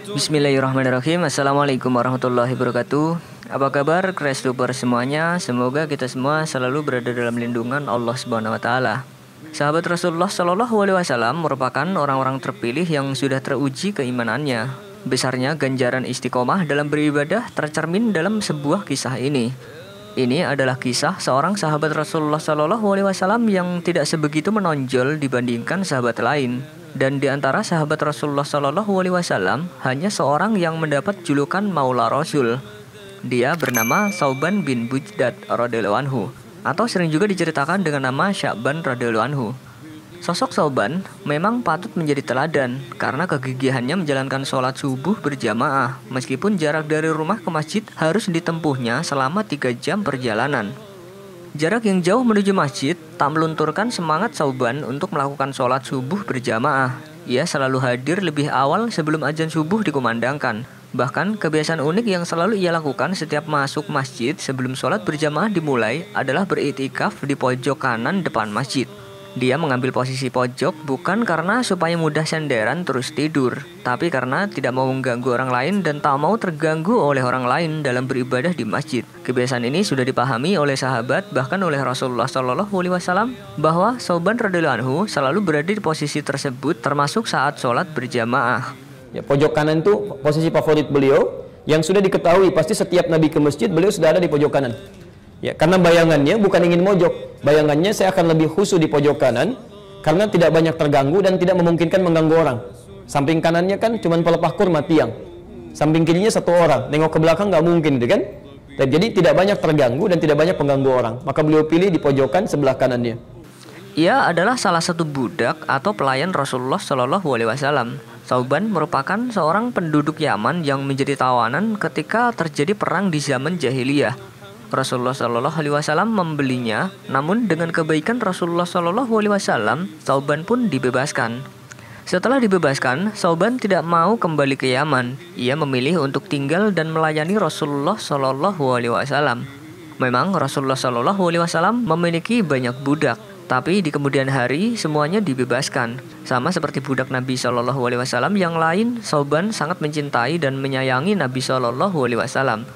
Bismillahirrahmanirrahim. Assalamualaikum warahmatullahi wabarakatuh. Apa kabar Krestoper semuanya? Semoga kita semua selalu berada dalam lindungan Allah Subhanahu wa taala. Sahabat Rasulullah Shallallahu alaihi wasallam merupakan orang-orang terpilih yang sudah teruji keimanannya. Besarnya ganjaran istiqomah dalam beribadah tercermin dalam sebuah kisah ini. Ini adalah kisah seorang sahabat Rasulullah Shallallahu alaihi wasallam yang tidak sebegitu menonjol dibandingkan sahabat lain. Dan di antara sahabat Rasulullah Shallallahu alaihi wasallam hanya seorang yang mendapat julukan Maula Rasul. Dia bernama Sauban bin Bujdat radhiyallahu anhu, atau sering juga diceritakan dengan nama Sya'ban radhiyallahu anhu. Sosok Sauban memang patut menjadi teladan karena kegigihannya menjalankan sholat subuh berjamaah meskipun jarak dari rumah ke masjid harus ditempuhnya selama 3 jam perjalanan. Jarak yang jauh menuju masjid tak melunturkan semangat Sauban untuk melakukan sholat subuh berjamaah. Ia selalu hadir lebih awal sebelum azan subuh dikumandangkan. Bahkan kebiasaan unik yang selalu ia lakukan setiap masuk masjid sebelum sholat berjamaah dimulai adalah beriktikaf di pojok kanan depan masjid. Dia mengambil posisi pojok bukan karena supaya mudah senderan terus tidur, tapi karena tidak mau mengganggu orang lain dan tak mau terganggu oleh orang lain dalam beribadah di masjid. Kebiasaan ini sudah dipahami oleh sahabat bahkan oleh Rasulullah Shallallahu alaihi wasallam bahwa Sauban radhiyallahu anhu selalu berada di posisi tersebut termasuk saat sholat berjamaah. Ya, pojok kanan itu posisi favorit beliau yang sudah diketahui pasti setiap Nabi ke masjid beliau sudah ada di pojok kanan. Ya, karena bayangannya bukan ingin mojok, bayangannya saya akan lebih khusyuk di pojok kanan karena tidak banyak terganggu dan tidak memungkinkan mengganggu orang. Samping kanannya kan cuma pelepah kurma tiang, samping kirinya 1 orang, nengok ke belakang nggak mungkin, gitu kan? Jadi tidak banyak terganggu dan tidak banyak pengganggu orang. Maka beliau pilih di pojokan sebelah kanannya. Ia adalah salah satu budak atau pelayan Rasulullah Shallallahu alaihi wasallam. Sauban merupakan seorang penduduk Yaman yang menjadi tawanan ketika terjadi perang di zaman jahiliyah. Rasulullah Shallallahu alaihi wasallam membelinya, namun dengan kebaikan Rasulullah Shallallahu alaihi wasallam, Sauban pun dibebaskan. Setelah dibebaskan, Sauban tidak mau kembali ke Yaman. Ia memilih untuk tinggal dan melayani Rasulullah Shallallahu alaihi wasallam. Memang Rasulullah Shallallahu alaihi wasallam memiliki banyak budak, tapi di kemudian hari semuanya dibebaskan. Sama seperti budak Nabi Shallallahu alaihi wasallam yang lain, Sauban sangat mencintai dan menyayangi Nabi Shallallahu alaihi wasallam.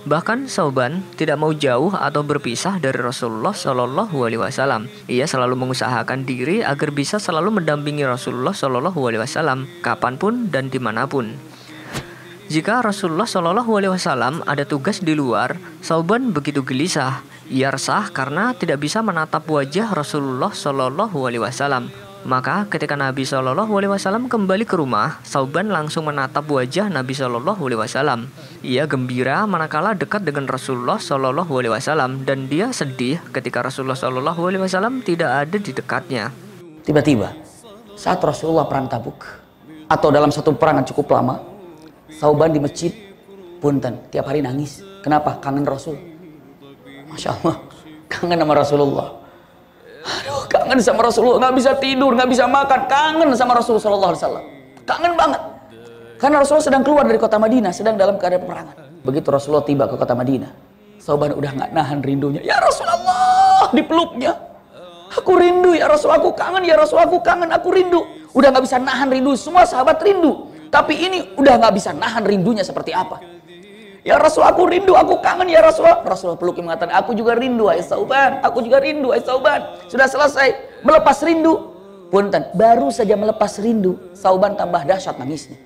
Bahkan Sauban tidak mau jauh atau berpisah dari Rasulullah Shallallahu alaihi wasallam. Ia selalu mengusahakan diri agar bisa selalu mendampingi Rasulullah Shallallahu alaihi wasallam kapanpun dan dimanapun. Jika Rasulullah Shallallahu alaihi wasallam ada tugas di luar, Sauban begitu gelisah. Ia resah karena tidak bisa menatap wajah Rasulullah Shallallahu alaihi wasallam. Maka ketika Nabi Shallallahu alaihi wasallam kembali ke rumah, Sauban langsung menatap wajah Nabi Shallallahu alaihi wasallam. Ia gembira manakala dekat dengan Rasulullah Shallallahu alaihi wasallam dan dia sedih ketika Rasulullah Shallallahu alaihi wasallam tidak ada di dekatnya. Tiba-tiba saat Rasulullah perang Tabuk atau dalam satu perang yang cukup lama, Sauban di masjid punten tiap hari nangis. Kenapa? Kangen Rasul. Masya Allah, kangen sama Rasulullah. Aduh, kangen sama Rasulullah, nggak bisa tidur, nggak bisa makan, kangen sama Rasulullah Sallallahu Alaihi Wasallam, kangen banget. Karena Rasulullah sedang keluar dari kota Madinah, sedang dalam keadaan peperangan. Begitu Rasulullah tiba ke kota Madinah, Sauban udah nggak nahan rindunya. Ya Rasulullah, dipeluknya. Aku rindu ya Rasul, aku kangen ya Rasul, aku kangen, aku rindu. Udah nggak bisa nahan rindu, semua sahabat rindu. Tapi ini udah nggak bisa nahan rindunya seperti apa. Ya Rasul, aku rindu, aku kangen ya Rasulullah. Rasulullah peluk mengatakan, aku juga rindu hai Sauban, aku juga rindu hai Sauban. Sudah selesai melepas rindu. Punten, baru saja melepas rindu, Sauban tambah dahsyat nangisnya.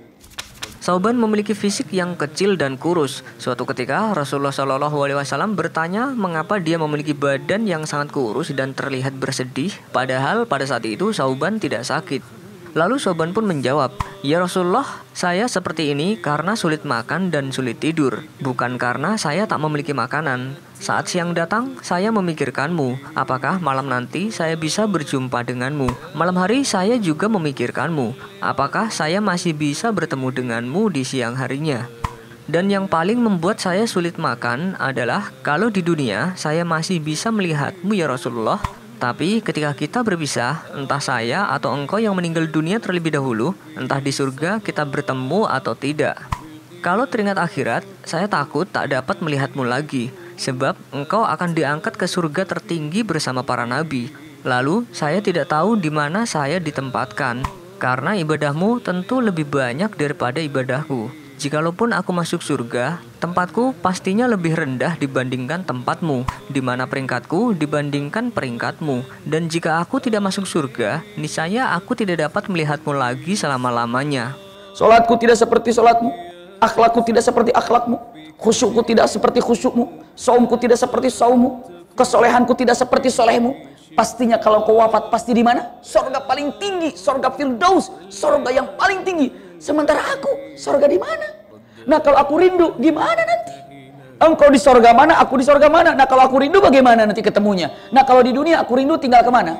Sauban memiliki fisik yang kecil dan kurus. Suatu ketika Rasulullah Shallallahu alaihi wasallam bertanya mengapa dia memiliki badan yang sangat kurus dan terlihat bersedih, padahal pada saat itu Sauban tidak sakit. Lalu Sauban pun menjawab, "Ya Rasulullah, saya seperti ini karena sulit makan dan sulit tidur, bukan karena saya tak memiliki makanan. Saat siang datang, saya memikirkanmu, apakah malam nanti saya bisa berjumpa denganmu. Malam hari saya juga memikirkanmu, apakah saya masih bisa bertemu denganmu di siang harinya. Dan yang paling membuat saya sulit makan adalah kalau di dunia saya masih bisa melihatmu ya Rasulullah. Tapi ketika kita berpisah, entah saya atau engkau yang meninggal dunia terlebih dahulu, entah di surga kita bertemu atau tidak. Kalau teringat akhirat, saya takut tak dapat melihatmu lagi, sebab engkau akan diangkat ke surga tertinggi bersama para nabi. Lalu saya tidak tahu di mana saya ditempatkan. karena ibadahmu tentu lebih banyak daripada ibadahku. Jikalaupun aku masuk surga, tempatku pastinya lebih rendah dibandingkan tempatmu, di mana peringkatku dibandingkan peringkatmu. Dan jika aku tidak masuk surga, niscaya aku tidak dapat melihatmu lagi selama-lamanya. Salatku tidak seperti salatmu, akhlakku tidak seperti akhlakmu, khusyukku tidak seperti khusyukmu, saumku tidak seperti saummu, kesolehanku tidak seperti solehmu. Pastinya kalau kau wafat pasti di mana? Surga paling tinggi, surga Firdaus, surga yang paling tinggi. Sementara aku, surga di mana? Nah kalau aku rindu, gimana nanti? Engkau di surga mana, aku di surga mana? Nah kalau aku rindu bagaimana nanti ketemunya? Nah kalau di dunia aku rindu tinggal kemana?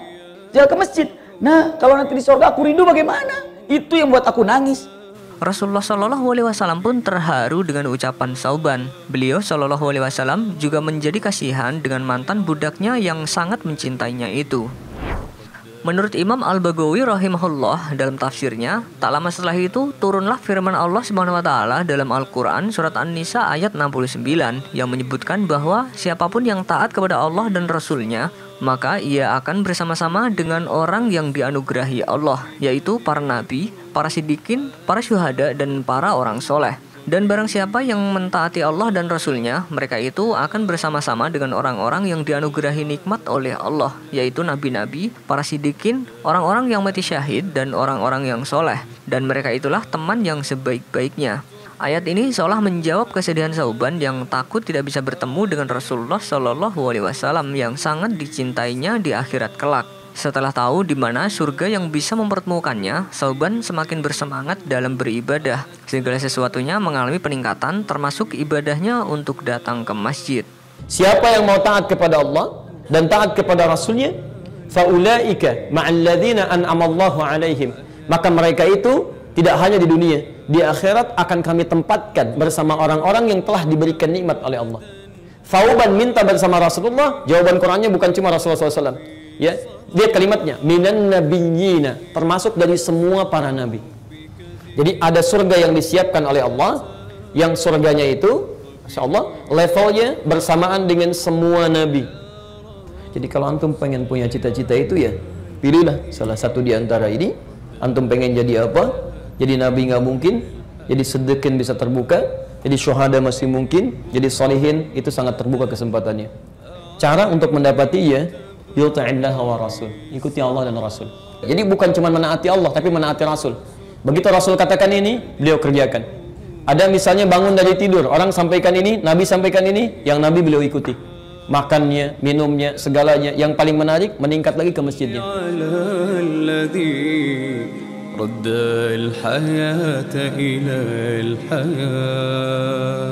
Tinggal ke masjid. Nah kalau nanti di surga aku rindu bagaimana? Itu yang buat aku nangis. Rasulullah Shallallahu Alaihi Wasallam pun terharu dengan ucapan Sauban. Beliau Shallallahu Alaihi Wasallam juga menjadi kasihan dengan mantan budaknya yang sangat mencintainya itu. Menurut Imam Al-Baghawi rahimahullah dalam tafsirnya, tak lama setelah itu turunlah firman Allah Subhanahu wa taala dalam Al-Qur'an surat An-Nisa ayat 69 yang menyebutkan bahwa siapapun yang taat kepada Allah dan Rasul-Nya, maka ia akan bersama-sama dengan orang yang dianugerahi Allah, yaitu para nabi, para siddiqin, para syuhada, dan para orang soleh. Dan barang siapa yang mentaati Allah dan Rasul-Nya, mereka itu akan bersama-sama dengan orang-orang yang dianugerahi nikmat oleh Allah, yaitu nabi-nabi, para siddiqin, orang-orang yang mati syahid, dan orang-orang yang soleh. Dan mereka itulah teman yang sebaik-baiknya. Ayat ini seolah menjawab kesedihan Sauban yang takut tidak bisa bertemu dengan Rasulullah Shallallahu Alaihi Wasallam yang sangat dicintainya di akhirat kelak. Setelah tahu di mana surga yang bisa mempertemukannya, Sauban semakin bersemangat dalam beribadah. Segala sesuatunya mengalami peningkatan, termasuk ibadahnya untuk datang ke masjid. Siapa yang mau taat kepada Allah dan taat kepada Rasulnya, faulaika ma'alladzina an'amallahu alaihim, maka mereka itu tidak hanya di dunia, di akhirat akan kami tempatkan bersama orang-orang yang telah diberikan nikmat oleh Allah. Sauban minta bersama Rasulullah, jawaban Qur'annya bukan cuma Rasulullah SAW. Ya, dia kalimatnya minan nabiyyina, termasuk dari semua para nabi. Jadi ada surga yang disiapkan oleh Allah, yang surganya itu Masya Allah levelnya bersamaan dengan semua nabi. Jadi kalau antum pengen punya cita-cita itu ya pilihlah salah satu di antara ini. Antum pengen jadi apa? Jadi nabi nggak mungkin, jadi sedekah bisa terbuka, jadi syuhada masih mungkin, jadi salihin itu sangat terbuka kesempatannya. Cara untuk mendapati ya yuta'illah wa rasul, ikuti Allah dan Rasul. Jadi bukan cuma menaati Allah tapi menaati Rasul. Begitu Rasul katakan ini, beliau kerjakan. Ada misalnya bangun dari tidur, orang sampaikan ini, Nabi sampaikan ini, yang Nabi beliau ikuti. Makannya, minumnya, segalanya. Yang paling menarik, meningkat lagi ke masjidnya. رد الحياة إلى الحياة